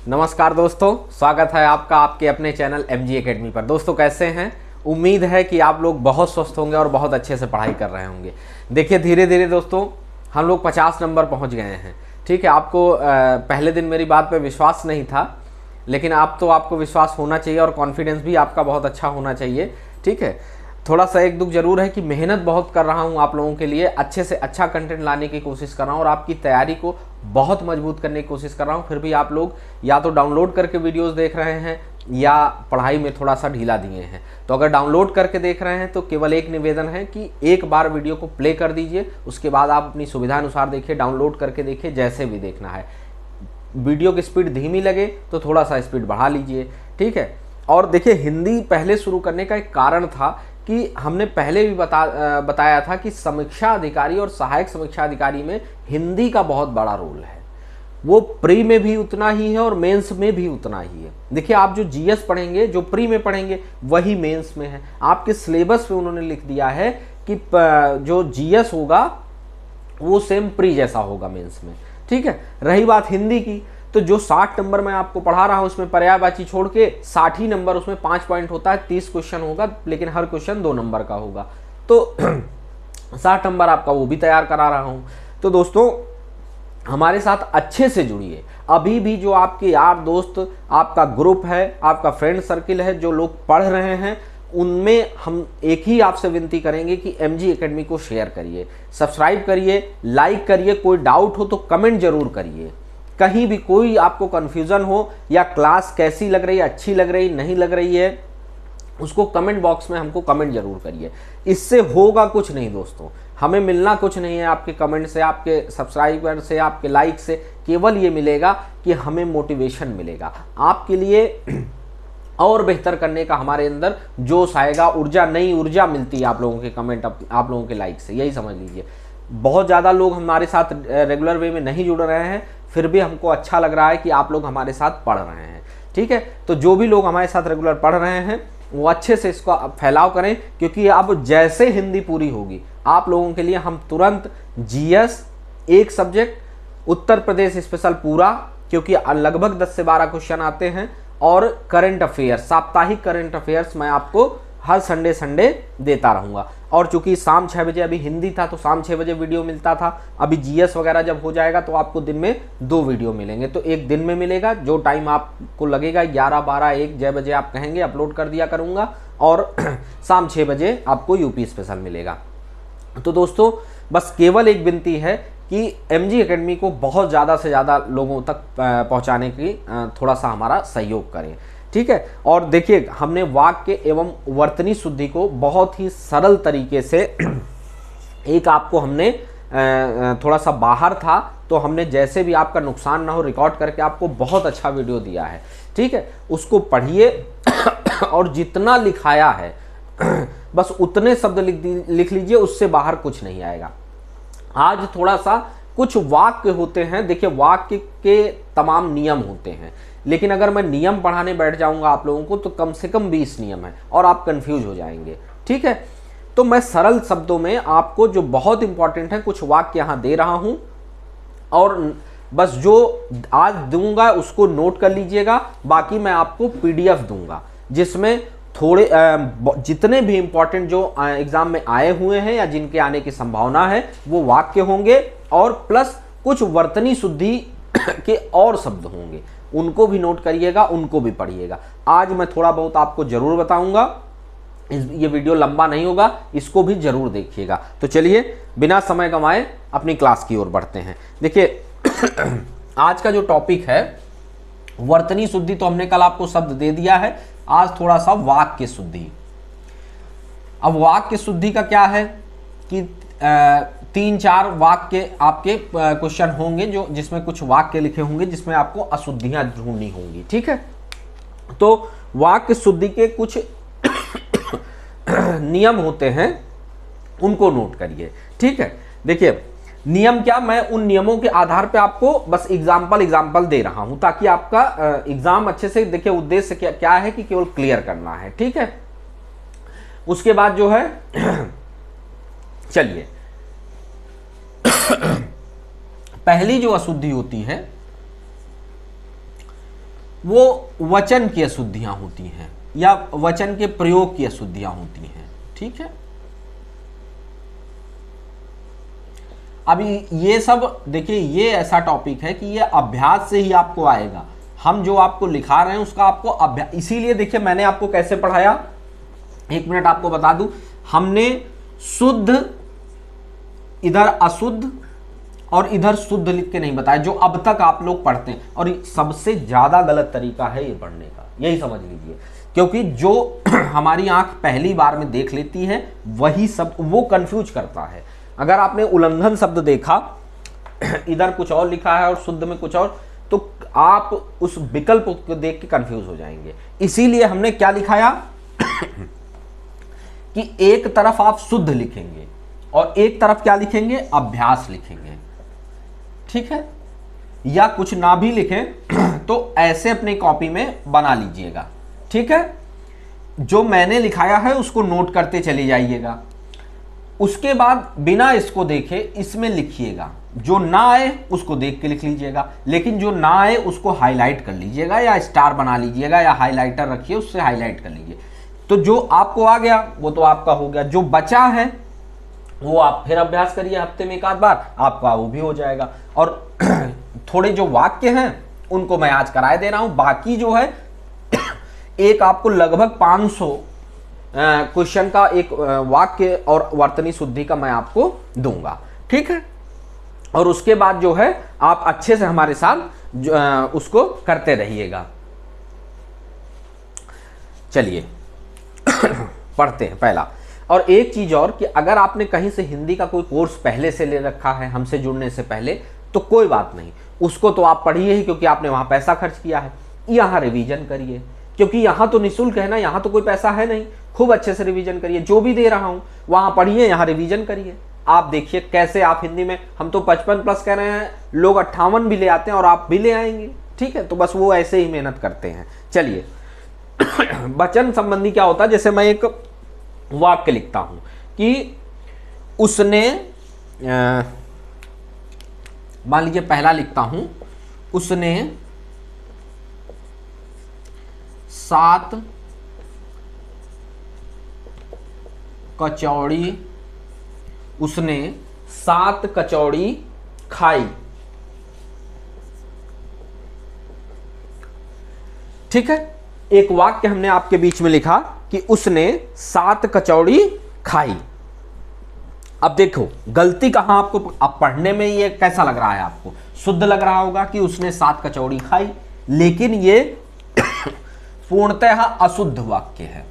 नमस्कार दोस्तों, स्वागत है आपका आपके अपने चैनल MG एकेडमी पर। दोस्तों कैसे हैं? उम्मीद है कि आप लोग बहुत स्वस्थ होंगे और बहुत अच्छे से पढ़ाई कर रहे होंगे। देखिए धीरे धीरे दोस्तों हम लोग 50 नंबर पहुंच गए हैं। ठीक है, आपको पहले दिन मेरी बात पे विश्वास नहीं था, लेकिन आपको विश्वास होना चाहिए और कॉन्फिडेंस भी आपका बहुत अच्छा होना चाहिए। ठीक है, थोड़ा सा एक दुख जरूर है कि मेहनत बहुत कर रहा हूँ आप लोगों के लिए, अच्छे से अच्छा कंटेंट लाने की कोशिश कर रहा हूँ और आपकी तैयारी को बहुत मजबूत करने की कोशिश कर रहा हूँ। फिर भी आप लोग या तो डाउनलोड करके वीडियोस देख रहे हैं या पढ़ाई में थोड़ा सा ढीला दिए हैं। तो अगर डाउनलोड करके देख रहे हैं तो केवल एक निवेदन है कि एक बार वीडियो को प्ले कर दीजिए, उसके बाद आप अपनी सुविधानुसार देखिए, डाउनलोड करके देखिए, जैसे भी देखना है। वीडियो की स्पीड धीमी लगे तो थोड़ा सा स्पीड बढ़ा लीजिए। ठीक है, और देखिए हिंदी पहले शुरू करने का एक कारण था कि हमने पहले भी बताया था कि समीक्षा अधिकारी और सहायक समीक्षा अधिकारी में हिंदी का बहुत बड़ा रोल है। वो प्री में भी उतना ही है और मेंस में भी उतना ही है। देखिए आप जो जीएस पढ़ेंगे, जो प्री में पढ़ेंगे, वही मेंस में है। आपके सिलेबस पे उन्होंने लिख दिया है कि जो जीएस होगा वो सेम प्री जैसा होगा मेंस में। ठीक है, रही बात हिंदी की, तो जो 60 नंबर मैं आपको पढ़ा रहा हूं उसमें पर्यायवाची छोड़ के 60 ही नंबर, उसमें 5 पॉइंट होता है, 30 क्वेश्चन होगा, लेकिन हर क्वेश्चन 2 नंबर का होगा। तो 60 नंबर आपका वो भी तैयार करा रहा हूं। तो दोस्तों हमारे साथ अच्छे से जुड़िए। अभी भी जो आपके यार दोस्त, आपका ग्रुप है, आपका फ्रेंड सर्किल है, जो लोग पढ़ रहे हैं, उनमें हम एक ही आपसे विनती करेंगे कि MG एकेडमी को शेयर करिए, सब्सक्राइब करिए, लाइक करिए। कोई डाउट हो तो कमेंट जरूर करिए। कहीं भी कोई आपको कन्फ्यूजन हो या क्लास कैसी लग रही है, अच्छी लग रही, नहीं लग रही है, उसको कमेंट बॉक्स में हमको कमेंट जरूर करिए। इससे होगा कुछ नहीं दोस्तों, हमें मिलना कुछ नहीं है आपके कमेंट से, आपके सब्सक्राइबर से, आपके लाइक से। केवल ये मिलेगा कि हमें मोटिवेशन मिलेगा आपके लिए और बेहतर करने का। हमारे अंदर जोश आएगा, ऊर्जा, नई ऊर्जा मिलती है आप लोगों के कमेंट, आप लोगों के लाइक से। यही समझ लीजिए। बहुत ज़्यादा लोग हमारे साथ रेगुलर वे में नहीं जुड़ रहे हैं, फिर भी हमको अच्छा लग रहा है कि आप लोग हमारे साथ पढ़ रहे हैं। ठीक है, तो जो भी लोग हमारे साथ रेगुलर पढ़ रहे हैं वो अच्छे से इसको फैलाव करें, क्योंकि अब जैसे हिंदी पूरी होगी आप लोगों के लिए हम तुरंत जीएस एक सब्जेक्ट, उत्तर प्रदेश स्पेशल पूरा, क्योंकि लगभग 10 से 12 क्वेश्चन आते हैं, और करंट अफेयर्स, साप्ताहिक करंट अफेयर्स मैं आपको हर संडे देता रहूँगा। और चूंकि शाम 6 बजे, अभी हिंदी था तो शाम 6 बजे वीडियो मिलता था, अभी जीएस वगैरह जब हो जाएगा तो आपको दिन में 2 वीडियो मिलेंगे। तो एक दिन में मिलेगा, जो टाइम आपको लगेगा 11, 12, 1 जय बजे आप कहेंगे अपलोड कर दिया करूँगा, और शाम 6 बजे आपको यूपी स्पेशल मिलेगा। तो दोस्तों बस केवल एक विनती है कि MG एकेडमी को बहुत ज़्यादा से ज़्यादा लोगों तक पहुँचाने की थोड़ा सा हमारा सहयोग करें। ठीक है, और देखिए हमने वाक्य एवं वर्तनी शुद्धि को बहुत ही सरल तरीके से एक आपको हमने थोड़ा सा बाहर था तो हमने जैसे भी आपका नुकसान ना हो रिकॉर्ड करके आपको बहुत अच्छा वीडियो दिया है। ठीक है, उसको पढ़िए और जितना लिखाया है बस उतने शब्द लिख लीजिए, उससे बाहर कुछ नहीं आएगा। आज थोड़ा सा कुछ वाक्य होते हैं, देखिए वाक्य के तमाम नियम होते हैं, लेकिन अगर मैं नियम पढ़ाने बैठ जाऊंगा आप लोगों को तो कम से कम 20 नियम है और आप कंफ्यूज हो जाएंगे। ठीक है, तो मैं सरल शब्दों में आपको जो बहुत इंपॉर्टेंट है कुछ वाक्य यहां दे रहा हूं, और बस जो आज दूंगा उसको नोट कर लीजिएगा। बाकी मैं आपको PDF दूंगा जिसमें थोड़े जितने भी इंपॉर्टेंट जो एग्जाम में आए हुए हैं या जिनके आने की संभावना है वो वाक्य होंगे, और प्लस कुछ वर्तनी शुद्धि के और शब्द होंगे, उनको भी नोट करिएगा, उनको भी पढ़िएगा। आज मैं थोड़ा बहुत आपको जरूर बताऊंगा, ये वीडियो लंबा नहीं होगा, इसको भी जरूर देखिएगा। तो चलिए बिना समय गंवाए अपनी क्लास की ओर बढ़ते हैं। देखिए आज का जो टॉपिक है वर्तनी शुद्धि, तो हमने कल आपको शब्द दे दिया है, आज थोड़ा सा वाक्य शुद्धि। अब वाक्य शुद्धि का क्या है कि 3-4 वाक्य आपके क्वेश्चन होंगे जो जिसमें कुछ वाक्य लिखे होंगे जिसमें आपको अशुद्धियां ढूंढनी होंगी। ठीक है, तो वाक्य शुद्धि के कुछ नियम होते हैं, उनको नोट करिए। ठीक है, देखिए नियम क्या, मैं उन नियमों के आधार पे आपको बस एग्जाम्पल दे रहा हूं ताकि आपका एग्जाम अच्छे से, देखिए उद्देश्य क्या है कि केवल क्लियर करना है। ठीक है, उसके बाद जो है चलिए पहली जो अशुद्धि होती है वो वचन की अशुद्धियां होती हैं या वचन के प्रयोग की अशुद्धियां होती हैं। ठीक है, अभी ये सब देखिए, ये ऐसा टॉपिक है कि ये अभ्यास से ही आपको आएगा। हम जो आपको लिखा रहे हैं उसका आपको अभ्यास, इसीलिए देखिए मैंने आपको कैसे पढ़ाया, 1 मिनट आपको बता दूं। हमने शुद्ध, इधर अशुद्ध और इधर शुद्ध लिख के नहीं बताया, जो अब तक आप लोग पढ़ते हैं। और सबसे ज्यादा गलत तरीका है ये पढ़ने का, यही समझ लीजिए, क्योंकि जो हमारी आंख पहली बार में देख लेती है वही सब वो कंफ्यूज करता है। अगर आपने उल्लंघन शब्द देखा, इधर कुछ और लिखा है और शुद्ध में कुछ और, तो आप उस विकल्प को देख के कंफ्यूज हो जाएंगे। इसीलिए हमने क्या लिखाया कि एक तरफ आप शुद्ध लिखेंगे और एक तरफ क्या लिखेंगे, अभ्यास लिखेंगे। ठीक है, या कुछ ना भी लिखें तो ऐसे अपनी कॉपी में बना लीजिएगा। ठीक है, जो मैंने लिखाया है उसको नोट करते चले जाइएगा, उसके बाद बिना इसको देखे इसमें लिखिएगा। जो ना आए उसको देख के लिख लीजिएगा, लेकिन जो ना आए उसको हाईलाइट कर लीजिएगा या स्टार बना लीजिएगा या हाईलाइटर रखिए, उससे हाईलाइट कर लीजिए। तो जो आपको आ गया वो तो आपका हो गया, जो बचा है वो आप फिर अभ्यास करिए हफ्ते में 1 आध बार, आपका वो भी हो जाएगा। और थोड़े जो वाक्य हैं उनको मैं आज कराए दे रहा हूं, बाकी जो है एक आपको लगभग 500 क्वेश्चन का एक वाक्य और वर्तनी शुद्धि का मैं आपको दूंगा। ठीक है, और उसके बाद जो है आप अच्छे से हमारे साथ उसको करते रहिएगा। चलिए पढ़ते हैं पहला। और एक चीज और कि अगर आपने कहीं से हिंदी का कोई कोर्स पहले से ले रखा है हमसे जुड़ने से पहले, तो कोई बात नहीं, उसको तो आप पढ़िए ही, क्योंकि आपने वहां पैसा खर्च किया है। यहाँ रिवीजन करिए, क्योंकि यहाँ तो निःशुल्क है ना, यहाँ तो कोई पैसा है नहीं। खूब अच्छे से रिवीजन करिए, जो भी दे रहा हूँ वहां पढ़िए, यहाँ रिवीजन करिए। आप देखिए कैसे आप हिंदी में, हम तो 55 प्लस कह रहे हैं, लोग 58 भी ले आते हैं और आप भी ले आएंगे। ठीक है, तो बस वो ऐसे ही मेहनत करते हैं। चलिए वचन संबंधी क्या होता है, जैसे मैं एक वाक्य लिखता हूं कि उसने, मान लीजिए पहला लिखता हूं, उसने 7 कचौड़ी, उसने 7 कचौड़ी खाई। ठीक है, एक वाक्य हमने आपके बीच में लिखा कि उसने 7 कचौड़ी खाई। अब देखो गलती कहां आपको, अब पढ़ने में ये कैसा लग रहा है आपको, शुद्ध लग रहा होगा कि उसने 7 कचौड़ी खाई, लेकिन ये पूर्णतः अशुद्ध वाक्य है।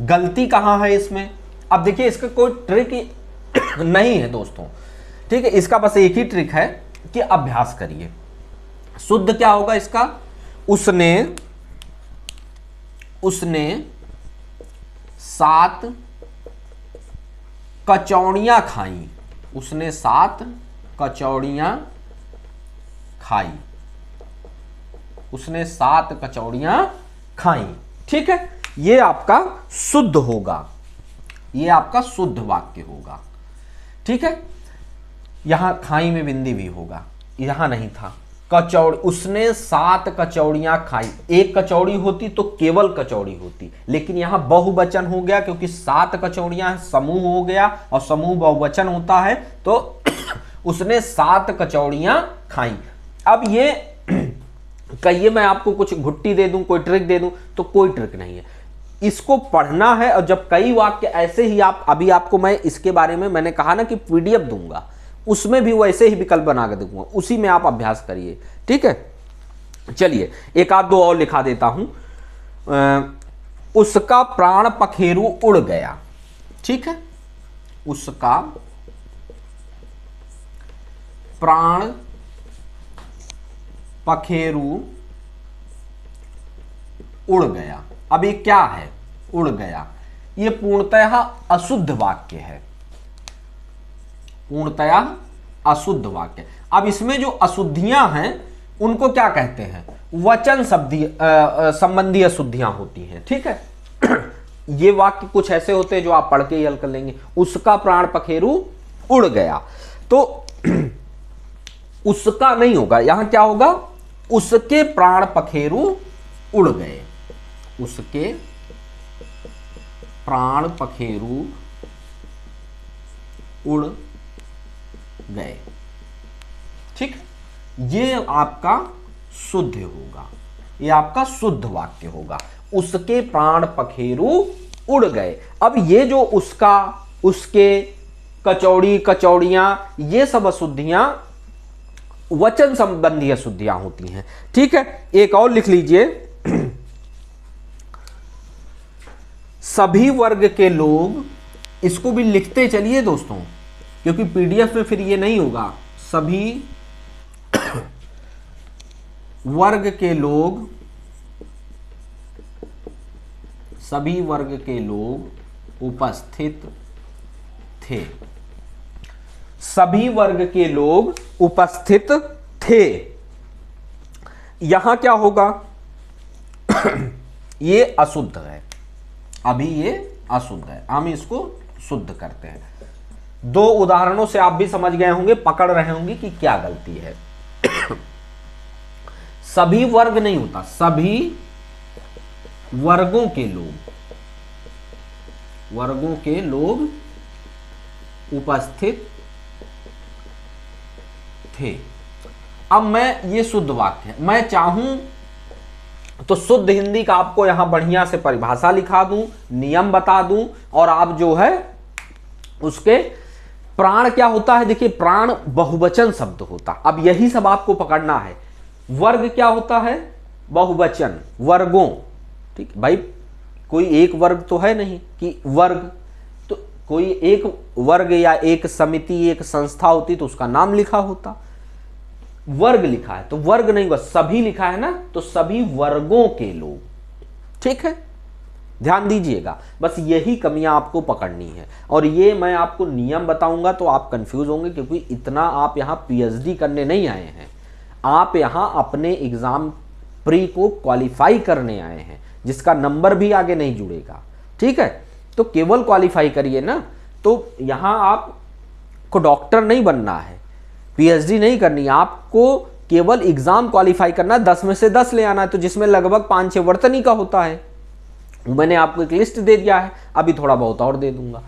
गलती कहां है इसमें? अब देखिए इसका कोई ट्रिक नहीं है दोस्तों। ठीक है, इसका बस एक ही ट्रिक है कि अभ्यास करिए। शुद्ध क्या होगा इसका, उसने 7 कचौड़ियां खाई। उसने 7 कचौड़ियां खाई। उसने 7 कचौड़ियां खाई। ठीक है, ये आपका शुद्ध होगा, ये आपका शुद्ध वाक्य होगा। ठीक है, यहां खाई में बिंदी भी होगा, यहां नहीं था। कचौड़ी, उसने 7 कचौड़ियां खाई। एक कचौड़ी होती तो केवल कचौड़ी होती, लेकिन यहां बहुवचन हो गया, क्योंकि 7 कचौड़ियां समूह हो गया और समूह बहुवचन होता है, तो उसने 7 कचौड़ियां खाई। अब ये कहिए मैं आपको कुछ घुट्टी दे दूं, कोई ट्रिक दे दूं, तो कोई ट्रिक नहीं है, इसको पढ़ना है। और जब कई वाक्य ऐसे ही आप, अभी आपको मैं इसके बारे में मैंने कहा ना कि पीडीएफ दूंगा, उसमें भी वैसे ही विकल्प बना के दूंगा, उसी में आप अभ्यास करिए। ठीक है, चलिए एक आध दो और लिखा देता हूं। उसका प्राण पखेरु उड़ गया। ठीक है, उसका प्राण पखेरु उड़ गया। अब ये क्या है, उड़ गया, ये पूर्णतः अशुद्ध वाक्य है, पूर्णतः अशुद्ध वाक्य। अब इसमें जो अशुद्धियां हैं उनको क्या कहते हैं, वचन संबंधी अशुद्धियां होती हैं। ठीक है, ये वाक्य कुछ ऐसे होते हैं जो आप पढ़ के ही हल कर लेंगे। उसका प्राण पखेरु उड़ गया, तो उसका नहीं होगा, यहां क्या होगा, उसके प्राण पखेरु उड़ गए, उसके प्राण पखेरु उड़ गए। ठीक, ये आपका शुद्ध होगा, ये आपका शुद्ध वाक्य होगा, उसके प्राण पखेरु उड़ गए। अब ये जो उसका, उसके, कचौड़ी, कचौड़ियां, ये सब अशुद्धियां वचन संबंधी अशुद्धियां होती हैं। ठीक है, एक और लिख लीजिए, सभी वर्ग के लोग, इसको भी लिखते चलिए दोस्तों, क्योंकि पीडीएफ में फिर ये नहीं होगा। सभी वर्ग के लोग, सभी वर्ग के लोग उपस्थित थे, सभी वर्ग के लोग उपस्थित थे। यहां क्या होगा? ये अशुद्ध है, अभी ये अशुद्ध है, हम इसको शुद्ध करते हैं। दो उदाहरणों से आप भी समझ गए होंगे, पकड़ रहे होंगे कि क्या गलती है। सभी वर्ग नहीं होता, सभी वर्गों के लोग, वर्गों के लोग उपस्थित थे। अब मैं, ये शुद्ध वाक्य है, मैं चाहूं तो शुद्ध हिंदी का आपको यहां बढ़िया से परिभाषा लिखा दूं, नियम बता दूं, और आप जो है उसके प्राण क्या होता है, देखिए प्राण बहुवचन शब्द होता, अब यही सब आपको पकड़ना है। वर्ग क्या होता है? बहुवचन, वर्गों। ठीक भाई, कोई एक वर्ग तो है नहीं कि वर्ग, तो कोई एक वर्ग या एक समिति, एक संस्था होती तो उसका नाम लिखा होता। वर्ग लिखा है तो वर्ग नहीं हुआ, सभी लिखा है ना, तो सभी वर्गों के लोग। ठीक है, ध्यान दीजिएगा, बस यही कमियां आपको पकड़नी है, और ये मैं आपको नियम बताऊंगा तो आप कंफ्यूज होंगे, क्योंकि इतना आप यहां पीएचडी करने नहीं आए हैं, आप यहां अपने एग्जाम प्री को क्वालिफाई करने आए हैं, जिसका नंबर भी आगे नहीं जुड़ेगा। ठीक है, तो केवल क्वालिफाई करिए ना, तो यहां आपको डॉक्टर नहीं बनना है, पीएचडी नहीं करनी है, आपको केवल एग्जाम क्वालिफाई करना है, 10 में से 10 ले आना है, तो जिसमें लगभग 5-6 वर्तनी का होता है। मैंने आपको एक लिस्ट दे दिया है, अभी थोड़ा बहुत और दे दूंगा।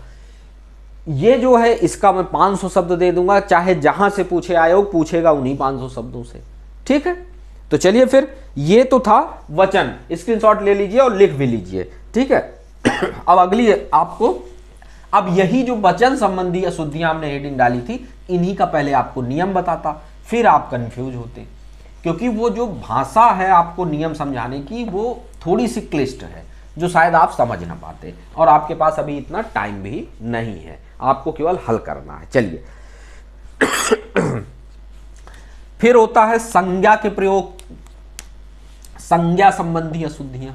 ये जो है इसका मैं 500 शब्द दे दूंगा, चाहे जहां से पूछे आयोग पूछेगा उन्हीं 500 शब्दों से। ठीक है, तो चलिए फिर, ये तो था वचन, स्क्रीनशॉट ले लीजिए और लिख भी लीजिए। ठीक है, अब अगली आपको, अब यही जो वचन संबंधी अशुद्धियां हमने हेडिंग डाली थी, इन्हीं का पहले आपको नियम बताता, फिर आप कंफ्यूज होते, क्योंकि वो जो भाषा है आपको नियम समझाने की, वो थोड़ी सी क्लिष्ट है, जो शायद आप समझ ना पाते, और आपके पास अभी इतना टाइम भी नहीं है, आपको केवल हल करना है। चलिए, फिर होता है संज्ञा के प्रयोग, संज्ञा संबंधी अशुद्धियां।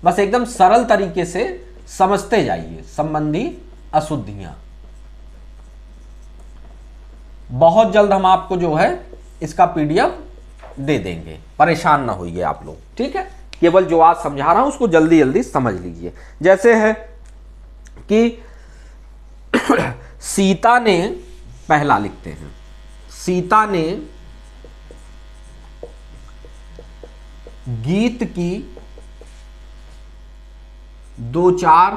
बस एकदम सरल तरीके से समझते जाइए, संबंधी अशुद्धियां। बहुत जल्द हम आपको जो है इसका पीडीएफ दे देंगे, परेशान ना होइए आप लोग। ठीक है, केवल जो आज समझा रहा हूं उसको जल्दी जल्दी समझ लीजिए। जैसे है कि सीता ने, पहला लिखते हैं, सीता ने गीत की दो चार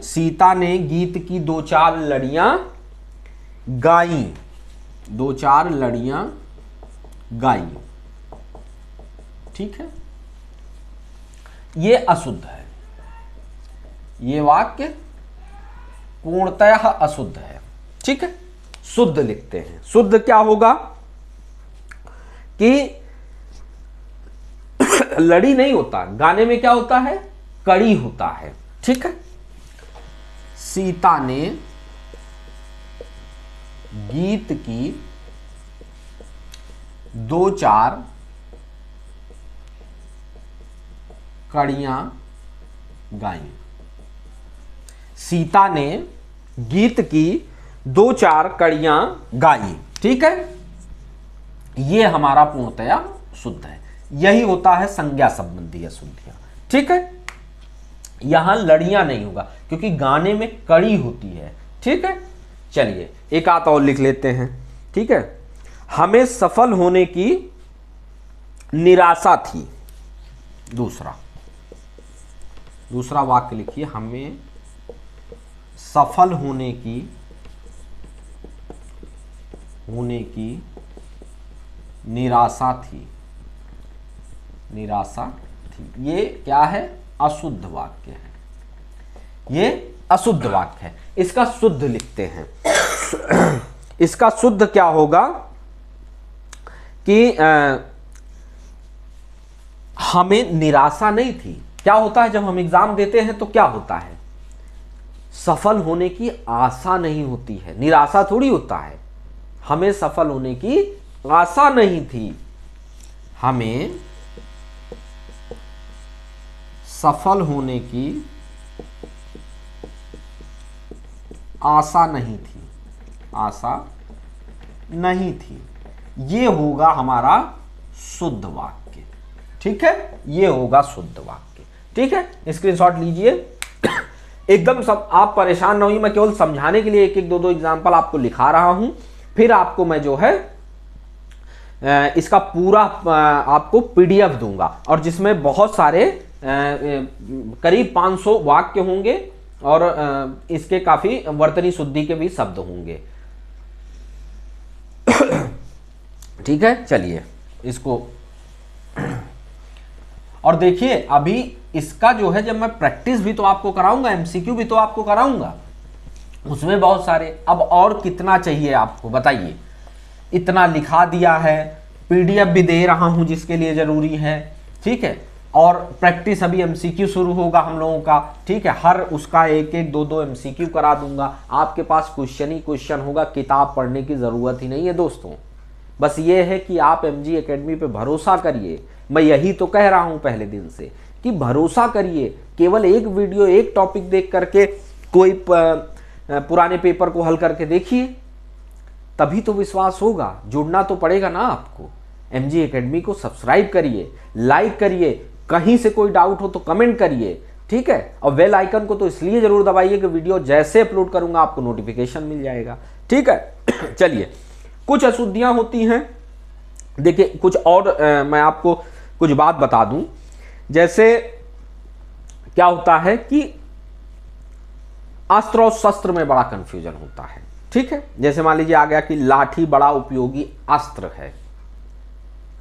सीता ने गीत की 2-4 लड़ियां गाई, 2-4 लड़ियां गाई। ठीक है, ये अशुद्ध है, ये वाक्य पूर्णतः अशुद्ध है। ठीक है, शुद्ध लिखते हैं। शुद्ध क्या होगा कि लड़ी नहीं होता, गाने में क्या होता है, कड़ी होता है। ठीक है, सीता ने गीत की 2-4 कड़ियां गाई। सीता ने गीत की 2-4 कड़ियां गाई। ठीक है, ये हमारा पूर्णतया शुद्ध है। यही होता है संज्ञा संबंधी अशुद्धियां। ठीक है, यहां लड़ियां नहीं होगा क्योंकि गाने में कड़ी होती है। ठीक है, चलिए एक आध और लिख लेते हैं, ठीक है। हमें सफल होने की निराशा थी। दूसरा वाक्य लिखिए, हमें सफल होने की निराशा थी। ये क्या है? अशुद्ध वाक्य है, ये अशुद्ध वाक्य है। इसका शुद्ध लिखते हैं। इसका शुद्ध क्या होगा कि हमें निराशा नहीं थी। क्या होता है जब हम एग्जाम देते हैं तो क्या होता है? सफल होने की आशा नहीं होती है, निराशा थोड़ी होता है। हमें सफल होने की आशा नहीं थी, हमें सफल होने की आशा नहीं थी। ये होगा हमारा शुद्ध वाक्य, ठीक है। ये होगा शुद्ध वाक्य, ठीक है। स्क्रीनशॉट लीजिए। एकदम सब आप परेशान ना होइए, मैं केवल समझाने के लिए एक एक दो एग्जांपल आपको लिखा रहा हूं, फिर आपको मैं जो है इसका पूरा आपको पीडीएफ दूंगा, और जिसमें बहुत सारे करीब 500 वाक्य होंगे और इसके काफी वर्तनी शुद्धि के भी शब्द होंगे, ठीक है। चलिए इसको, और देखिए अभी इसका जो है जब मैं प्रैक्टिस भी तो आपको कराऊंगा, एमसीक्यू भी तो आपको कराऊंगा, उसमें बहुत सारे। अब और कितना चाहिए आपको बताइए? इतना लिखा दिया है, पीडीएफ भी दे रहा हूं जिसके लिए जरूरी है, ठीक है। और प्रैक्टिस अभी एमसीक्यू शुरू होगा हम लोगों का, ठीक है। हर उसका एक एक दो एमसीक्यू करा दूंगा। आपके पास क्वेश्चन ही क्वेश्चन होगा, किताब पढ़ने की जरूरत ही नहीं है दोस्तों। बस ये है कि आप एमजी एकेडमी पे भरोसा करिए। मैं यही तो कह रहा हूं पहले दिन से कि भरोसा करिए। केवल एक वीडियो, एक टॉपिक देख करके कोई पुराने पेपर को हल करके देखिए, तभी तो विश्वास होगा। जुड़ना तो पड़ेगा ना आपको। एमजी एकेडमी को सब्सक्राइब करिए, लाइक करिए, कहीं से कोई डाउट हो तो कमेंट करिए, ठीक है। और बेल आइकन को तो इसलिए जरूर दबाइए कि वीडियो जैसे अपलोड करूंगा आपको नोटिफिकेशन मिल जाएगा, ठीक है। चलिए, कुछ अशुद्धियां होती हैं। देखिए कुछ और मैं आपको कुछ बात बता दूं। जैसे क्या होता है कि अस्त्र और शस्त्र में बड़ा कंफ्यूजन होता है, ठीक है। जैसे मान लीजिए आ गया कि लाठी बड़ा उपयोगी अस्त्र है।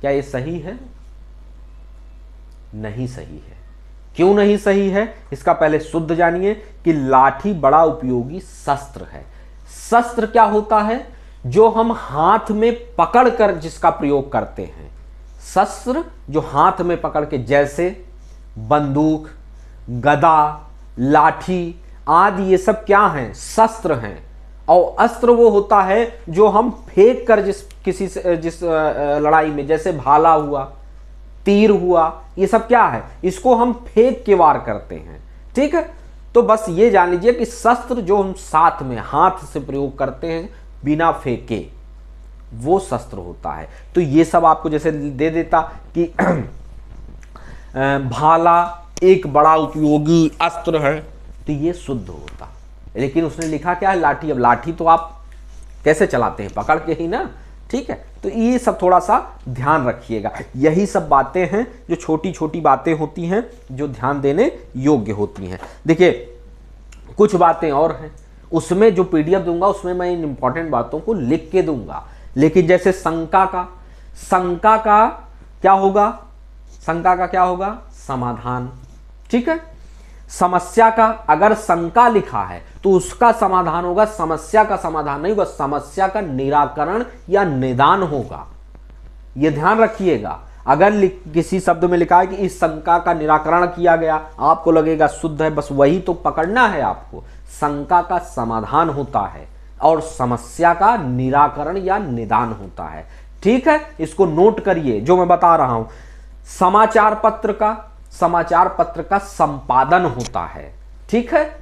क्या ये सही है? नहीं सही है। क्यों नहीं सही है? इसका पहले शुद्ध जानिए कि लाठी बड़ा उपयोगी शस्त्र है। शस्त्र क्या होता है? जो हम हाथ में पकड़कर जिसका प्रयोग करते हैं। शस्त्र जो हाथ में पकड़ के, जैसे बंदूक, गदा, लाठी आदि, ये सब क्या हैं? शस्त्र हैं। और अस्त्र वो होता है जो हम फेंक कर जिस लड़ाई में, जैसे भाला हुआ, तीर हुआ, ये सब क्या है? इसको हम फेंक के वार करते हैं, ठीक है। तो बस ये जान लीजिए कि शस्त्र जो हम साथ में हाथ से प्रयोग करते हैं बिना फेंके, वो शस्त्र होता है। तो ये सब आपको जैसे दे देता कि भाला एक बड़ा उपयोगी अस्त्र है, तो ये शुद्ध होता। लेकिन उसने लिखा क्या है? लाठी। अब लाठी तो आप कैसे चलाते हैं? पकड़ के ही ना, ठीक है। तो ये सब थोड़ा सा ध्यान रखिएगा। यही सब बातें हैं जो छोटी छोटी बातें होती हैं जो ध्यान देने योग्य होती हैं। देखिए कुछ बातें और हैं, उसमें जो पीडीएफ दूंगा उसमें मैं इन इंपॉर्टेंट बातों को लिख के दूंगा। लेकिन जैसे शंका का क्या होगा? शंका का क्या होगा? समाधान, ठीक है। समस्या का अगर शंका लिखा है तो उसका समाधान होगा, समस्या का समाधान नहीं होगा, समस्या का निराकरण या निदान होगा। यह ध्यान रखिएगा। अगर किसी शब्द में लिखा है कि इस शंका का निराकरण किया गया, आपको लगेगा शुद्ध है, बस वही तो पकड़ना है आपको। शंका का समाधान होता है और समस्या का निराकरण या निदान होता है, ठीक है। इसको नोट करिए जो मैं बता रहा हूं। समाचार पत्र का संपादन होता है, ठीक है।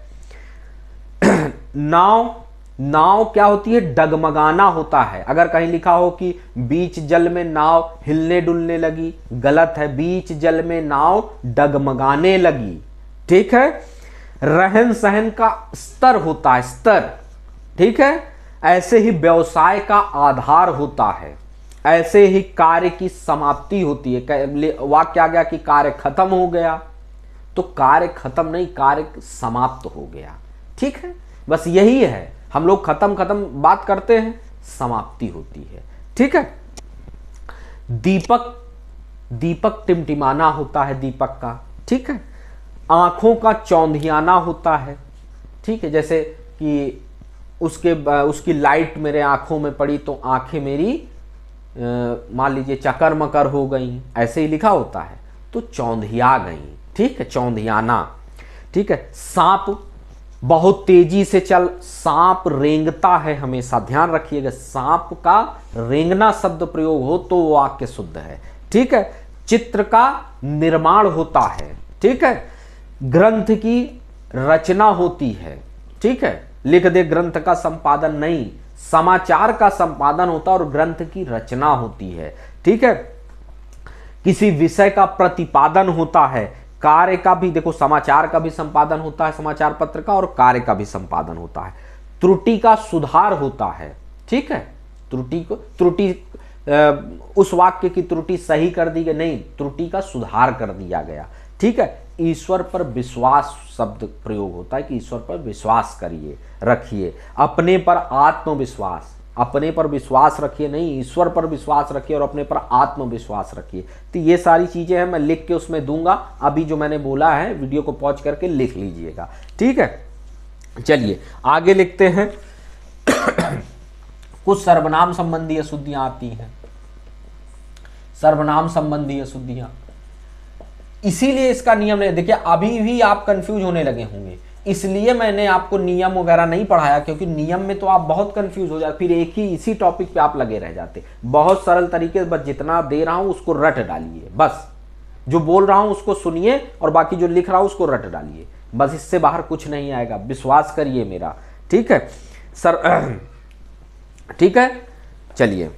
नाव क्या होती है? डगमगाना होता है। अगर कहीं लिखा हो कि बीच जल में नाव हिलने डुलने लगी, गलत है। बीच जल में नाव डगमगाने लगी, ठीक है। रहन सहन का स्तर होता है, स्तर, ठीक है। ऐसे ही व्यवसाय का आधार होता है, ऐसे ही कार्य की समाप्ति होती है। वाक्य आ गया कि कार्य खत्म हो गया, तो कार्य खत्म नहीं, कार्य समाप्त हो गया। ठीक है, बस यही है। हम लोग खत्म खत्म बात करते हैं, समाप्ति होती है। ठीक है। दीपक, दीपक टिमटिमाना होता है दीपक का। ठीक है। आंखों का चौंधियाना होता है। ठीक है, जैसे कि उसकी लाइट मेरे आंखों में पड़ी तो आंखें मेरी मान लीजिए चकर मकर हो गई, ऐसे ही लिखा होता है, तो चौंधिया गई। ठीक है, चौंधियाना। ठीक है। सांप बहुत तेजी से चल, सांप रेंगता है, हमेशा ध्यान रखिएगा, सांप का रेंगना शब्द प्रयोग हो तो वो वाक्य शुद्ध है। ठीक है। चित्र का निर्माण होता है। ठीक है। ग्रंथ की रचना होती है। ठीक है, लिख दे ग्रंथ का संपादन नहीं, समाचार का संपादन होता है और ग्रंथ की रचना होती है। ठीक है। किसी विषय का प्रतिपादन होता है, कार्य का भी, देखो समाचार का भी संपादन होता है, समाचार पत्र का, और कार्य का भी संपादन होता है। त्रुटि का सुधार होता है। ठीक है, त्रुटि उस वाक्य की त्रुटि सही कर दी गई नहीं, त्रुटि का सुधार कर दिया गया। ठीक है। ईश्वर पर विश्वास शब्द प्रयोग होता है कि ईश्वर पर विश्वास करिए, रखिए। अपने पर आत्मविश्वास, अपने पर विश्वास रखिए नहीं, ईश्वर पर विश्वास रखिए और अपने पर आत्मविश्वास रखिए। तो ये सारी चीजें हैं, मैं लिख के उसमें दूंगा। अभी जो मैंने बोला है वीडियो को पॉज करके लिख लीजिएगा। ठीक है। चलिए आगे लिखते हैं। कुछ सर्वनाम संबंधी अशुद्धियां आती हैं, सर्वनाम संबंधी अशुद्धियां। इसीलिए इसका नियम नहीं, देखिए अभी भी आप कंफ्यूज होने लगे होंगे, इसलिए मैंने आपको नियम वगैरह नहीं पढ़ाया, क्योंकि नियम में तो आप बहुत कंफ्यूज हो जाते, फिर एक ही इसी टॉपिक पे आप लगे रह जाते। बहुत सरल तरीके से बस जितना दे रहा हूं उसको रट डालिए, बस जो बोल रहा हूं उसको सुनिए और बाकी जो लिख रहा हूं उसको रट डालिए, बस इससे बाहर कुछ नहीं आएगा, विश्वास करिए मेरा। ठीक है सर। ठीक है। चलिए,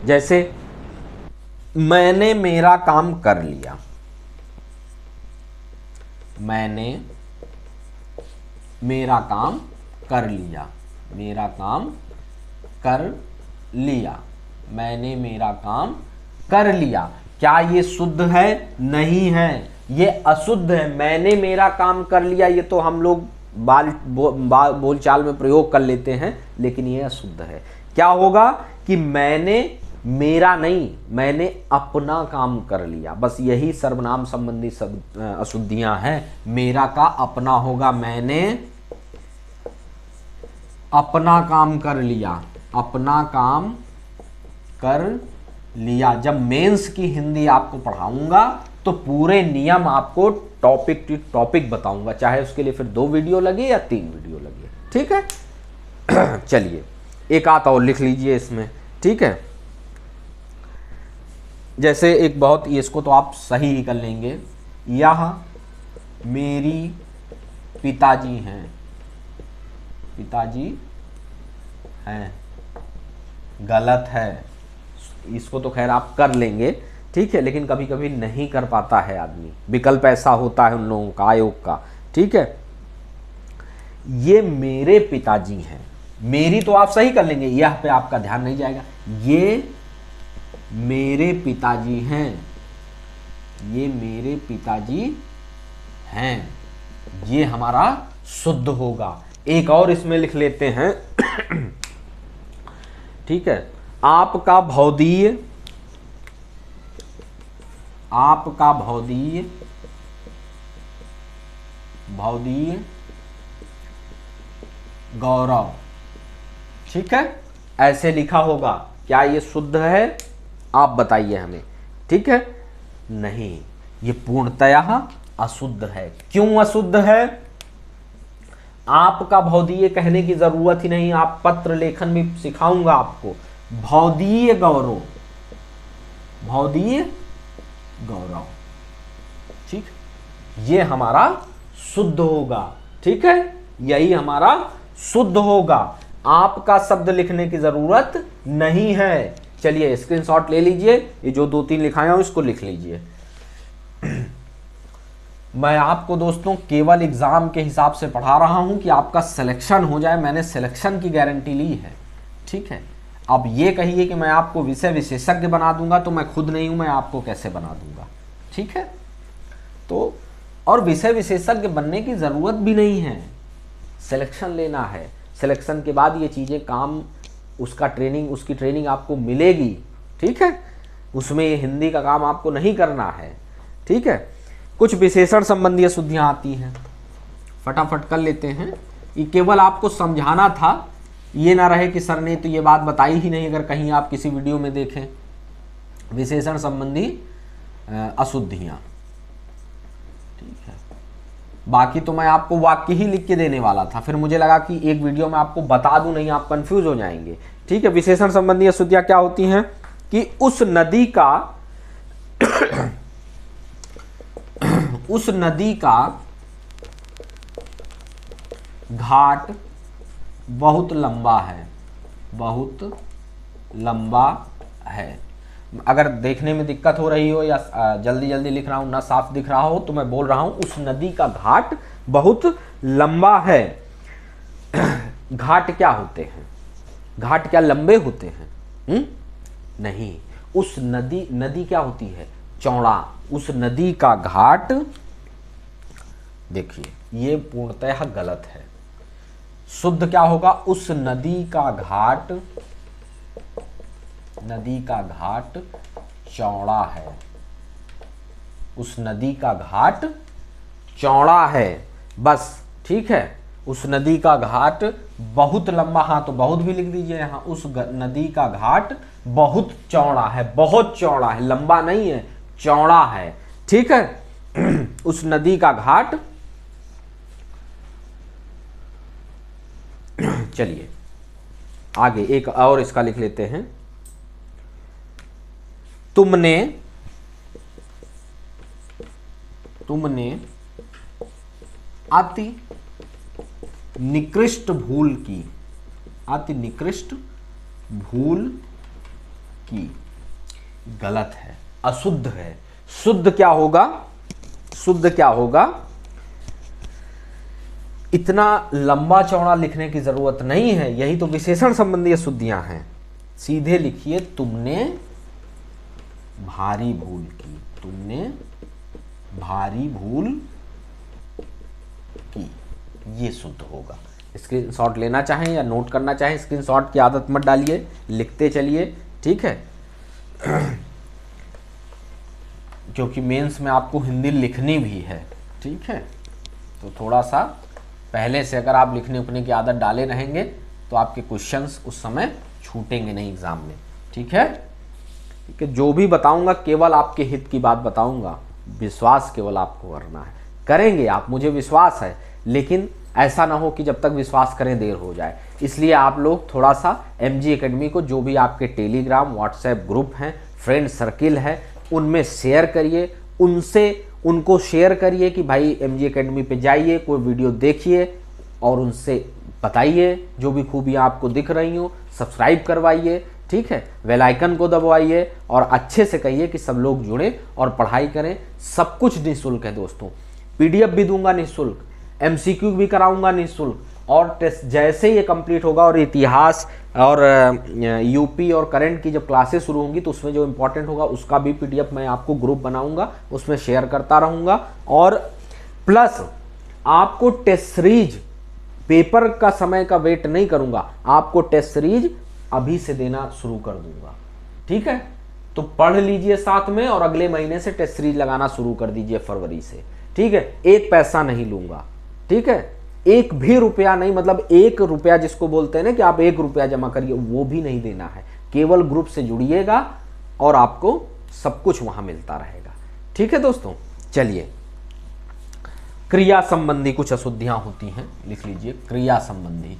जैसे मैंने मेरा काम कर लिया, मैंने मेरा काम कर लिया, मेरा काम कर लिया, मैंने मेरा काम कर लिया। क्या ये शुद्ध है? नहीं है, ये अशुद्ध है। मैंने मेरा काम कर लिया, ये तो हम लोग बोलचाल में प्रयोग कर लेते हैं, लेकिन ये अशुद्ध है। क्या होगा कि मैंने मेरा नहीं, मैंने अपना काम कर लिया। बस यही सर्वनाम संबंधी अशुद्धियां हैं। मेरा का अपना होगा, मैंने अपना काम कर लिया, अपना काम कर लिया। जब मेंस की हिंदी आपको पढ़ाऊंगा तो पूरे नियम आपको टॉपिक टू टॉपिक बताऊंगा, चाहे उसके लिए फिर 2 वीडियो लगे या 3 वीडियो लगे। ठीक है। चलिए एक आध और लिख लीजिए इसमें। ठीक है, जैसे एक बहुत, इसको तो आप सही ही कर लेंगे, यह मेरी पिताजी हैं, पिताजी हैं, गलत है। इसको तो खैर आप कर लेंगे, ठीक है, लेकिन कभी कभी नहीं कर पाता है आदमी, विकल्प ऐसा होता है उन लोगों का, आयोग का। ठीक है, ये मेरे पिताजी हैं, मेरी तो आप सही कर लेंगे, यह पे आपका ध्यान नहीं जाएगा। ये मेरे पिताजी हैं, ये मेरे पिताजी हैं, ये हमारा शुद्ध होगा। एक और इसमें लिख लेते हैं। ठीक है, आपका भौदीय, आपका भौदीय, भौदीय गौरव। ठीक है, ऐसे लिखा होगा। क्या ये शुद्ध है? आप बताइए हमें। ठीक है, नहीं, ये पूर्णतया अशुद्ध है। क्यों अशुद्ध है? आपका भौदीय कहने की जरूरत ही नहीं, आप पत्र लेखन भी सिखाऊंगा आपको। भौदीय गौरव, भौदीय गौरव, ठीक, ये हमारा शुद्ध होगा। ठीक है, यही हमारा शुद्ध होगा, आपका शब्द लिखने की जरूरत नहीं है। चलिए स्क्रीनशॉट ले लीजिए, ये जो 2-3 लिखाया हूं इसको लिख लीजिए। मैं आपको दोस्तों केवल एग्ज़ाम के हिसाब से पढ़ा रहा हूं कि आपका सिलेक्शन हो जाए। मैंने सिलेक्शन की गारंटी ली है, ठीक है। अब ये कहिए कि मैं आपको विषय विशेषज्ञ बना दूंगा, तो मैं खुद नहीं हूं, मैं आपको कैसे बना दूंगा, ठीक है। तो और विषय विशेषज्ञ बनने की ज़रूरत भी नहीं है, सिलेक्शन लेना है। सिलेक्शन के बाद ये चीज़ें काम, उसका ट्रेनिंग, उसकी ट्रेनिंग आपको मिलेगी, ठीक है। उसमें ये हिंदी का काम आपको नहीं करना है, ठीक है। कुछ विशेषण संबंधी अशुद्धियाँ आती हैं, फटाफट कर लेते हैं। ये केवल आपको समझाना था, ये ना रहे कि सर ने तो ये बात बताई ही नहीं, अगर कहीं आप किसी वीडियो में देखें। विशेषण संबंधी अशुद्धियाँ, ठीक है। बाकी तो मैं आपको वाक्य ही लिख के देने वाला था, फिर मुझे लगा कि एक वीडियो में आपको बता दूं, नहीं आप कंफ्यूज हो जाएंगे, ठीक है। विशेषण संबंधी अशुद्धियाँ क्या होती हैं कि उस नदी का घाट बहुत लंबा है, बहुत लंबा है। अगर देखने में दिक्कत हो रही हो या जल्दी जल्दी लिख रहा हूं, ना साफ दिख रहा हो, तो मैं बोल रहा हूं उस नदी का घाट बहुत लंबा है। घाट क्या होते हैं? घाट क्या लंबे होते हैं? नहीं। उस नदी क्या होती है? चौड़ा। उस नदी का घाट, देखिए ये पूर्णतः गलत है। शुद्ध क्या होगा? उस नदी का घाट चौड़ा है। उस नदी का घाट चौड़ा है, बस, ठीक है। उस नदी का घाट बहुत लंबा, हाँ तो बहुत भी लिख दीजिए यहाँ। उस नदी का घाट बहुत चौड़ा है, बहुत चौड़ा है, लंबा नहीं है, चौड़ा है, ठीक है। उस नदी का घाट, चलिए आगे एक और इसका लिख लेते हैं। तुमने अति निकृष्ट भूल की, अति निकृष्ट भूल की, गलत है, अशुद्ध है। शुद्ध क्या होगा? शुद्ध क्या होगा? इतना लंबा चौड़ा लिखने की जरूरत नहीं है, यही तो विशेषण संबंधी अशुद्धियां हैं। सीधे लिखिए तुमने भारी भूल की, तुमने भारी भूल की, ये शुद्ध होगा। स्क्रीनशॉट लेना चाहें या नोट करना चाहें, स्क्रीनशॉट की आदत मत डालिए, लिखते चलिए, ठीक है। क्योंकि मेंस में आपको हिंदी लिखनी भी है, ठीक है। तो थोड़ा सा पहले से अगर आप लिखने उखने की आदत डाले रहेंगे तो आपके क्वेश्चंस उस समय छूटेंगे नहीं एग्जाम में, ठीक है। ठीक है, जो भी बताऊंगा केवल आपके हित की बात बताऊंगा, विश्वास केवल आपको करना है। करेंगे आप, मुझे विश्वास है, लेकिन ऐसा ना हो कि जब तक विश्वास करें देर हो जाए। इसलिए आप लोग थोड़ा सा MG एकेडमी को, जो भी आपके टेलीग्राम व्हाट्सएप ग्रुप हैं, फ्रेंड सर्किल है, उनमें शेयर करिए, उनको शेयर करिए कि भाई MG एकेडमी पे जाइए, कोई वीडियो देखिए और उनसे बताइए जो भी खूबियाँ आपको दिख रही हो, सब्सक्राइब करवाइए, ठीक है, बेल आइकन को दबाइए और अच्छे से कहिए कि सब लोग जुड़े और पढ़ाई करें। सब कुछ निःशुल्क है दोस्तों, PDF भी दूंगा निःशुल्क, MCQ भी कराऊंगा निःशुल्क, और टेस्ट जैसे ये कंप्लीट होगा और इतिहास और UP और करंट की जब क्लासेस शुरू होंगी तो उसमें जो इंपॉर्टेंट होगा उसका भी PDF मैं आपको ग्रुप बनाऊंगा, उसमें शेयर करता रहूंगा। और प्लस आपको टेस्ट सीरीज, पेपर का समय का वेट नहीं करूंगा, आपको टेस्ट सीरीज अभी से देना शुरू कर दूंगा, ठीक है। तो पढ़ लीजिए साथ में और अगले महीने से टेस्ट सीरीज लगाना शुरू कर दीजिए फरवरी से, ठीक है। एक पैसा नहीं लूंगा, ठीक है, एक भी रुपया नहीं, मतलब 1 रुपया जिसको बोलते हैं ना कि आप 1 रुपया जमा करिए, वो भी नहीं देना है। केवल ग्रुप से जुड़िएगा और आपको सब कुछ वहां मिलता रहेगा, ठीक है दोस्तों। चलिए, क्रिया संबंधी कुछ अशुद्धियां होती हैं, लिख लीजिए। क्रिया संबंधी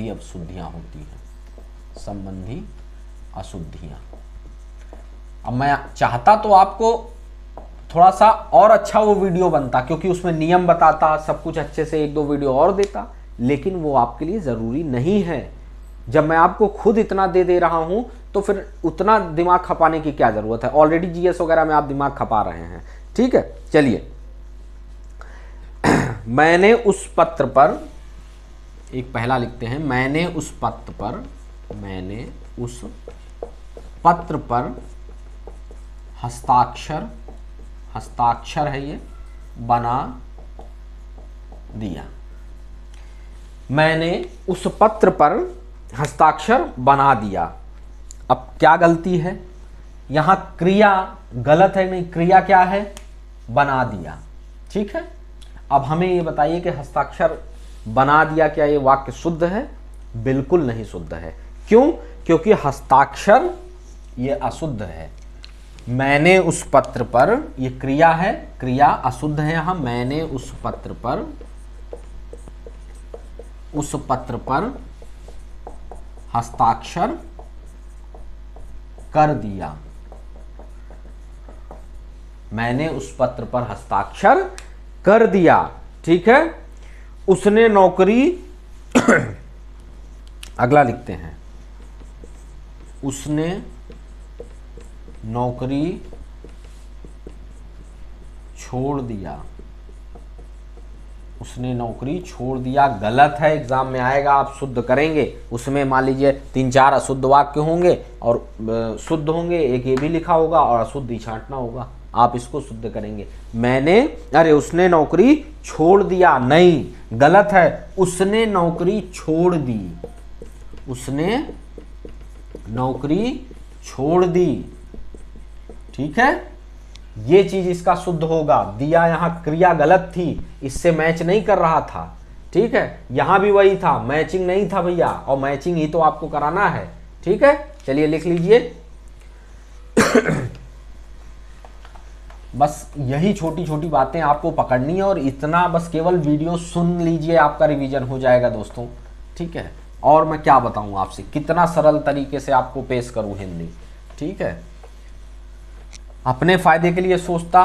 अशुद्धियां होती हैं, संबंधी अशुद्धियां। अब मैं चाहता तो आपको थोड़ा सा और अच्छा वो वीडियो बनता, क्योंकि उसमें नियम बताता, सब कुछ अच्छे से 1-2 वीडियो और देता, लेकिन वो आपके लिए ज़रूरी नहीं है। जब मैं आपको खुद इतना दे रहा हूँ तो फिर उतना दिमाग खपाने की क्या ज़रूरत है? ऑलरेडी GS वगैरह में आप दिमाग खपा रहे हैं, ठीक है, चलिए। मैंने उस पत्र पर, एक पहला लिखते हैं, मैंने उस पत्र पर, मैंने उस पत्र पर हस्ताक्षर, हस्ताक्षर है ये, बना दिया। मैंने उस पत्र पर हस्ताक्षर बना दिया। अब क्या गलती है यहां? क्रिया गलत है नहीं, क्रिया क्या है? बना दिया। ठीक है, अब हमें ये बताइए कि हस्ताक्षर बना दिया, क्या ये वाक्य शुद्ध है? बिल्कुल नहीं शुद्ध है। क्यों? क्योंकि हस्ताक्षर ये अशुद्ध है। मैंने उस पत्र पर, ये क्रिया है, क्रिया अशुद्ध है यहां। मैंने उस पत्र पर, उस पत्र पर हस्ताक्षर कर दिया। मैंने उस पत्र पर हस्ताक्षर कर दिया। ठीक है, उसने नौकरी अगला लिखते हैं, उसने नौकरी छोड़ दिया। उसने नौकरी छोड़ दिया गलत है, एग्जाम में आएगा, आप शुद्ध करेंगे। उसमें मान लीजिए 3-4 अशुद्ध वाक्य होंगे और शुद्ध होंगे, एक ये भी लिखा होगा और अशुद्ध ही छांटना होगा। आप इसको शुद्ध करेंगे। मैंने, अरे उसने नौकरी छोड़ दिया, नहीं, गलत है। उसने नौकरी छोड़ दी, उसने नौकरी छोड़ दी। ठीक है, ये चीज इसका शुद्ध होगा। दिया यहां क्रिया गलत थी, इससे मैच नहीं कर रहा था। ठीक है, यहां भी वही था, मैचिंग नहीं था भैया, और मैचिंग ही तो आपको कराना है। ठीक है, चलिए लिख लीजिए। बस यही छोटी छोटी बातें आपको पकड़नी है, और इतना बस केवल वीडियो सुन लीजिए, आपका रिवीजन हो जाएगा दोस्तों। ठीक है, और मैं क्या बताऊं आपसे, कितना सरल तरीके से आपको पेश करूं हिंदी। ठीक है, अपने फायदे के लिए सोचता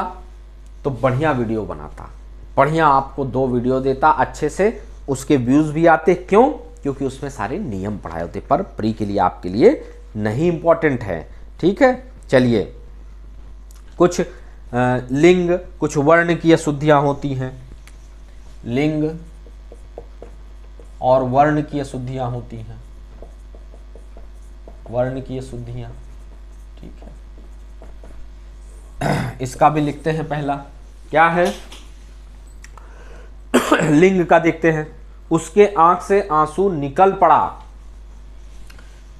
तो बढ़िया वीडियो बनाता, बढ़िया आपको 2 वीडियो देता अच्छे से, उसके व्यूज भी आते। क्यों? क्योंकि उसमें सारे नियम पढ़ाए होते, पर प्री के लिए आपके लिए नहीं इंपॉर्टेंट है। ठीक है, चलिए, कुछ लिंग, कुछ वर्ण की अशुद्धियां होती हैं, लिंग और वर्ण की अशुद्धियां होती हैं, वर्ण की अशुद्धियां। ठीक है, इसका भी लिखते हैं। पहला क्या है? लिंग का देखते हैं। उसके आंख से आंसू निकल पड़ा।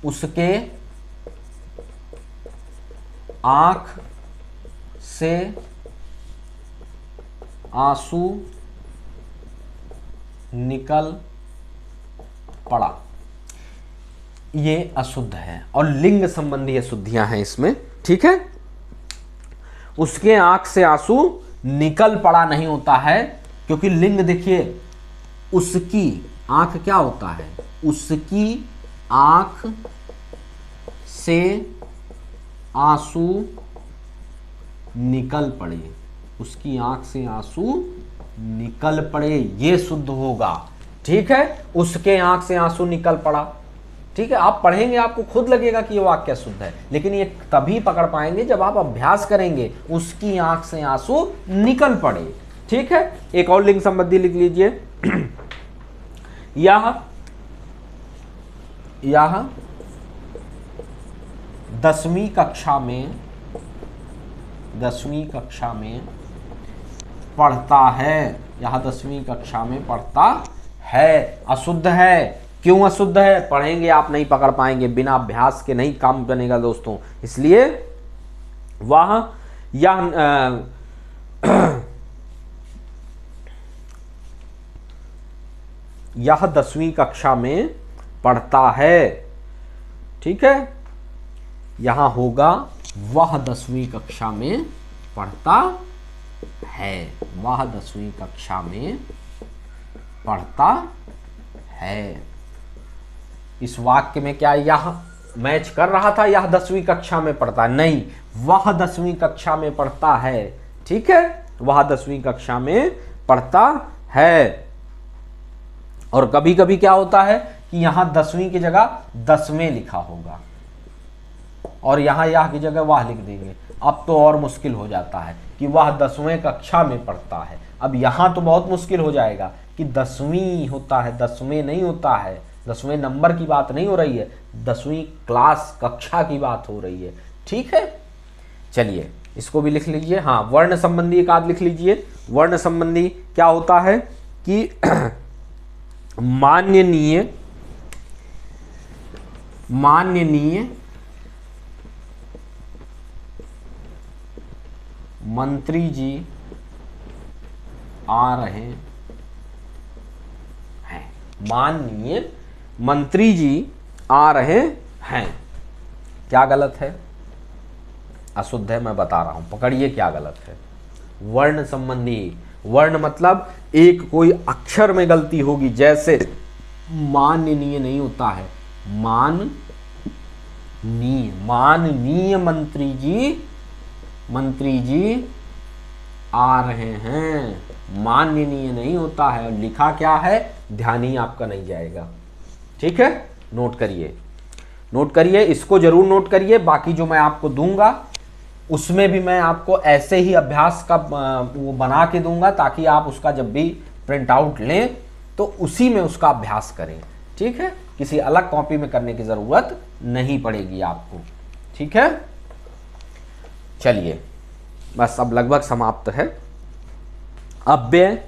उसके आंख से आंसू निकल पड़ा, ये अशुद्ध है, और लिंग संबंधी अशुद्धियां हैं इसमें। ठीक है, उसके आंख से आंसू निकल पड़ा नहीं होता है, क्योंकि लिंग देखिए, उसकी आंख क्या होता है? उसकी आंख से आंसू निकल पड़े, उसकी आंख से आंसू निकल पड़े, ये शुद्ध होगा। ठीक है, उसके आंख से आंसू निकल पड़ा। ठीक है, आप पढ़ेंगे आपको खुद लगेगा कि ये वाक्य शुद्ध है, लेकिन ये तभी पकड़ पाएंगे जब आप अभ्यास करेंगे। उसकी आंख से आंसू निकल पड़े। ठीक है, एक और लिंग संबंधी लिख लीजिए। यह 10वीं कक्षा में, 10वीं कक्षा में पढ़ता है। यह 10वीं कक्षा में पढ़ता है, अशुद्ध है। क्यों अशुद्ध है? पढ़ेंगे आप नहीं पकड़ पाएंगे, बिना अभ्यास के नहीं काम बनेगा दोस्तों। इसलिए वह यह 10वीं कक्षा में पढ़ता है। ठीक है, यहां होगा वह 10वीं कक्षा में पढ़ता है, वह 10वीं कक्षा में पढ़ता है। इस वाक्य में क्या यह मैच कर रहा था? यह 10वीं कक्षा में पढ़ता, नहीं, वह 10वीं कक्षा में पढ़ता है। ठीक है, वह 10वीं कक्षा में पढ़ता है। और कभी कभी क्या होता है कि यहां 10वीं की जगह 10वें लिखा होगा, और यहां यह की जगह वाह लिख देंगे। अब तो और मुश्किल हो जाता है कि वह 10वीं कक्षा में पढ़ता है। अब यहाँ तो बहुत मुश्किल हो जाएगा कि 10वीं होता है, 10वें नहीं होता है, 10वें नंबर की बात नहीं हो रही है, 10वीं क्लास कक्षा की बात हो रही है। ठीक है, चलिए इसको भी लिख लीजिए। हाँ, वर्ण संबंधी एक आध लिख लीजिए। वर्ण संबंधी क्या होता है कि माननीय मंत्री जी आ रहे हैं। माननीय मंत्री जी आ रहे हैं। क्या गलत है? अशुद्ध है, मैं बता रहा हूं, पकड़िए क्या गलत है। वर्ण संबंधी, वर्ण मतलब एक कोई अक्षर में गलती होगी, जैसे माननीय नहीं होता है, माननीय मंत्री जी आ रहे हैं। माननीय नहीं होता है, और लिखा क्या है ध्यान ही आपका नहीं जाएगा। ठीक है, नोट करिए, इसको जरूर नोट करिए। बाकी जो मैं आपको दूंगा उसमें भी मैं आपको ऐसे ही अभ्यास का वो बना के दूंगा, ताकि आप उसका जब भी प्रिंट आउट लें तो उसी में उसका अभ्यास करें। ठीक है, किसी अलग कॉपी में करने की जरूरत नहीं पड़ेगी आपको। ठीक है, चलिए बस अब लगभग समाप्त है। अव्यय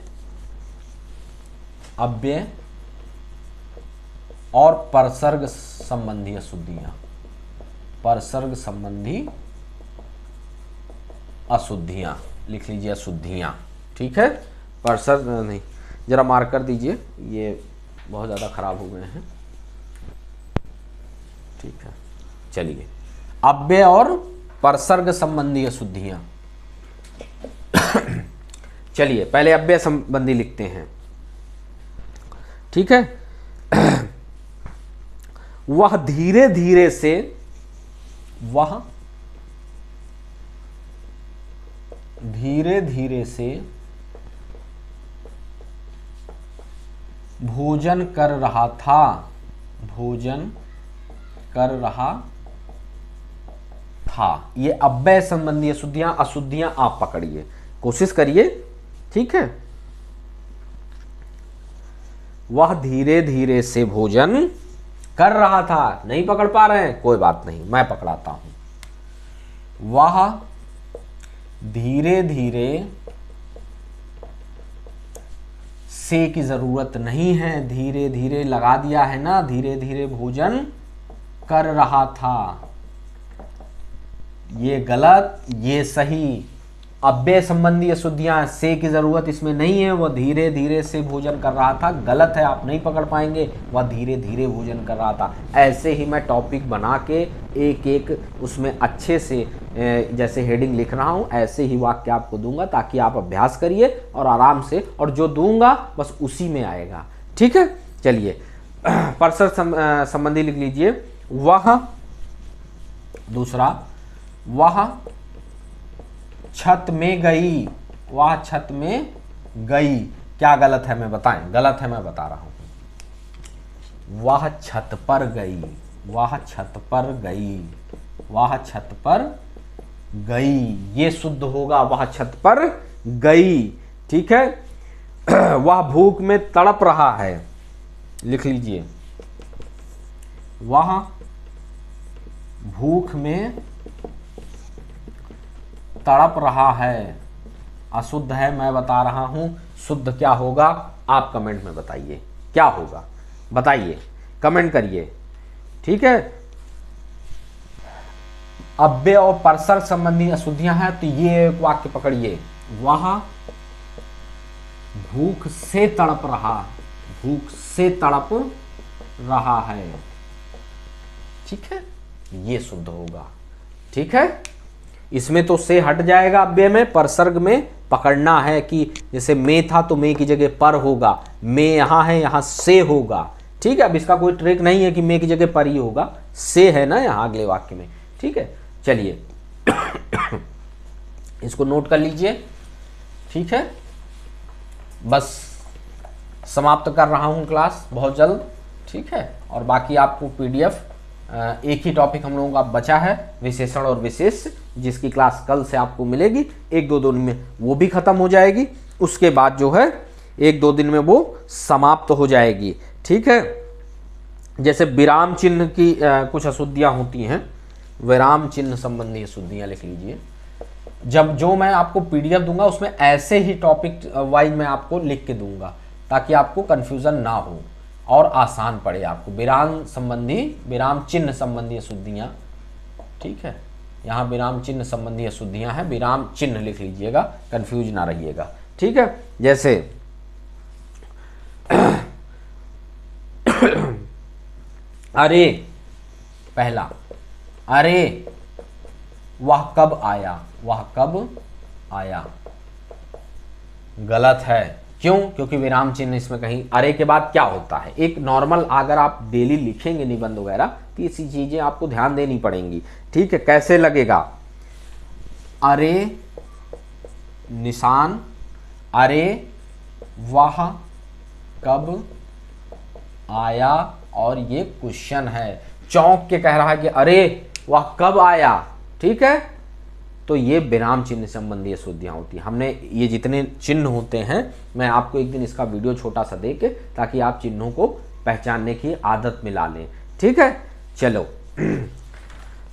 और परसर्ग संबंधी अशुद्धियां, परसर्ग संबंधी अशुद्धियां लिख लीजिए, अशुद्धियां। ठीक है, परसर्ग नहीं, जरा मार्क कर दीजिए, ये बहुत ज़्यादा खराब हो गए हैं। ठीक है, चलिए अव्यय और परसर्ग संबंधी अशुद्धियां। चलिए पहले अव्यय संबंधी लिखते हैं। ठीक है, वह धीरे धीरे से, वह धीरे धीरे से भोजन कर रहा था, भोजन कर रहा था। ये अव्यय संबंधी अशुद्धियां आप पकड़िए, कोशिश करिए। ठीक है, वह धीरे धीरे से भोजन कर रहा था। नहीं पकड़ पा रहे हैं, कोई बात नहीं, मैं पकड़ाता हूं। वह धीरे धीरे से की जरूरत नहीं है, धीरे धीरे लगा दिया है ना, धीरे धीरे भोजन कर रहा था। ये गलत, ये सही। अव्यय संबंधी अशुद्धियां, से की जरूरत इसमें नहीं है। वह धीरे धीरे से भोजन कर रहा था, गलत है, आप नहीं पकड़ पाएंगे। वह धीरे धीरे भोजन कर रहा था। ऐसे ही मैं टॉपिक बना के एक एक उसमें अच्छे से जैसे हेडिंग लिख रहा हूं, ऐसे ही वाक्य आपको दूंगा, ताकि आप अभ्यास करिए और आराम से, और जो दूंगा बस उसी में आएगा। ठीक है, चलिए परसर संबंधी लिख लीजिए। वह, दूसरा, वह छत में गई, वह छत में गई। क्या गलत है मैं बताएं, गलत है मैं बता रहा हूं। वह छत पर गई, वह छत पर गई, वह छत पर गई, ये शुद्ध होगा, वह छत पर गई। ठीक है, वह भूख में तड़प रहा है, लिख लीजिए। वह भूख में तड़प रहा है, अशुद्ध है, मैं बता रहा हूं। शुद्ध क्या होगा आप कमेंट में बताइए, क्या होगा बताइए, कमेंट करिए। ठीक है, अव्यय और परसर्ग संबंधी अशुद्धियां हैं, तो ये वाक्य पकड़िए। वह भूख से तड़प रहा, भूख से तड़प रहा है। ठीक है, ये शुद्ध होगा। ठीक है, इसमें तो से हट जाएगा, अव्यय में। परसर्ग में पकड़ना है कि जैसे में था तो में की जगह पर होगा, में यहां है, यहां से होगा। ठीक है, अब इसका कोई ट्रिक नहीं है कि में की जगह पर ही होगा, से है ना यहां अगले वाक्य में। ठीक है, चलिए इसको नोट कर लीजिए। ठीक है, बस समाप्त कर रहा हूं क्लास बहुत जल्द। ठीक है, और बाकी आपको PDF एक ही टॉपिक हम लोगों का बचा है, विशेषण और विशेष जिसकी क्लास कल से आपको मिलेगी, 1-2 दिन में वो भी ख़त्म हो जाएगी। उसके बाद जो है 1-2 दिन में वो समाप्त हो जाएगी। ठीक है, जैसे विराम चिन्ह की कुछ अशुद्धियाँ होती हैं, विराम चिन्ह संबंधी अशुद्धियाँ लिख लीजिए। जब जो मैं आपको पीडीएफ दूंगा उसमें ऐसे ही टॉपिक वाइज मैं आपको लिख के दूंगा, ताकि आपको कन्फ्यूज़न ना हो और आसान पड़े आपको। विराम चिन्ह संबंधी अशुद्धियाँ, ठीक है, यहाँ विराम चिन्ह संबंधी अशुद्धियाँ हैं, विराम चिन्ह लिख लीजिएगा, कन्फ्यूज ना रहिएगा। ठीक है, जैसे अरे, पहला अरे वह कब आया, वह कब आया, गलत है। क्यों? क्योंकि विराम चिन्ह इसमें कहीं, अरे के बाद क्या होता है, एक नॉर्मल अगर आप डेली लिखेंगे निबंध वगैरह तो ये चीजें आपको ध्यान देनी पड़ेंगी। ठीक है, कैसे लगेगा, अरे निशान, अरे वह कब आया, और ये क्वेश्चन है, चौंक के कह रहा है कि अरे वह कब आया। ठीक है, तो ये विराम चिन्ह संबंधी अशुद्धियाँ होती हैं। हमने ये जितने चिन्ह होते हैं, मैं आपको एक दिन इसका वीडियो छोटा सा दे के, ताकि आप चिन्हों को पहचानने की आदत में ला लें। ठीक है, चलो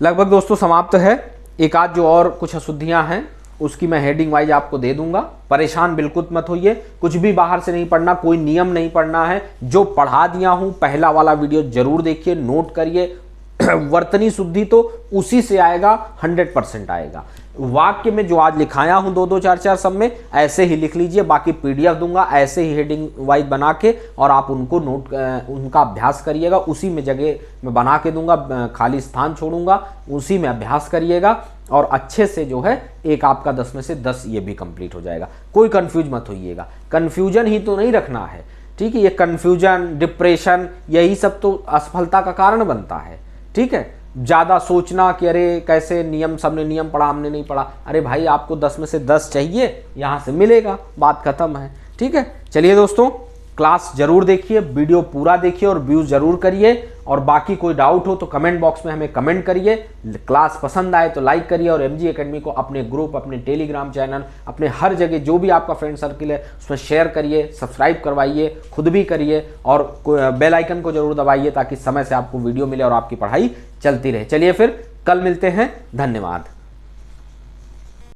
लगभग दोस्तों समाप्त है। एक आध जो और कुछ अशुद्धियाँ हैं उसकी मैं हेडिंग वाइज आपको दे दूंगा। परेशान बिल्कुल मत होइए, कुछ भी बाहर से नहीं पढ़ना, कोई नियम नहीं पढ़ना है। जो पढ़ा दिया हूँ पहला वाला वीडियो जरूर देखिए, नोट करिए। वर्तनी शुद्धि तो उसी से आएगा, 100% आएगा। वाक्य में जो आज लिखाया हूं 2-2, 4-4 सब में ऐसे ही लिख लीजिए। बाकी पीडीएफ दूंगा ऐसे ही हेडिंग वाइज बना के, और आप उनको उनका अभ्यास करिएगा। उसी में जगह में बना के दूंगा, खाली स्थान छोड़ूंगा, उसी में अभ्यास करिएगा, और अच्छे से जो है एक आपका 10 में से 10 ये भी कंप्लीट हो जाएगा। कोई कंफ्यूज मत होइएगा, कन्फ्यूजन ही तो नहीं रखना है। ठीक है, ये कन्फ्यूजन, डिप्रेशन, यही सब तो असफलता का कारण बनता है। ठीक है, ज़्यादा सोचना कि अरे कैसे नियम, सबने नियम पढ़ा हमने नहीं पढ़ा, अरे भाई आपको 10 में से 10 चाहिए, यहाँ से मिलेगा, बात खत्म है। ठीक है, चलिए दोस्तों, क्लास जरूर देखिए, वीडियो पूरा देखिए और व्यूज जरूर करिए। और बाकी कोई डाउट हो तो कमेंट बॉक्स में हमें कमेंट करिए। क्लास पसंद आए तो लाइक करिए, और एमजी एकेडमी को अपने ग्रुप, अपने टेलीग्राम चैनल, अपने हर जगह जो भी आपका फ्रेंड सर्किल है उसमें शेयर करिए, सब्सक्राइब करवाइए, खुद भी करिए, और बेल आइकन को जरूर दबाइए ताकि समय से आपको वीडियो मिले और आपकी पढ़ाई चलती रहे। चलिए फिर कल मिलते हैं, धन्यवाद।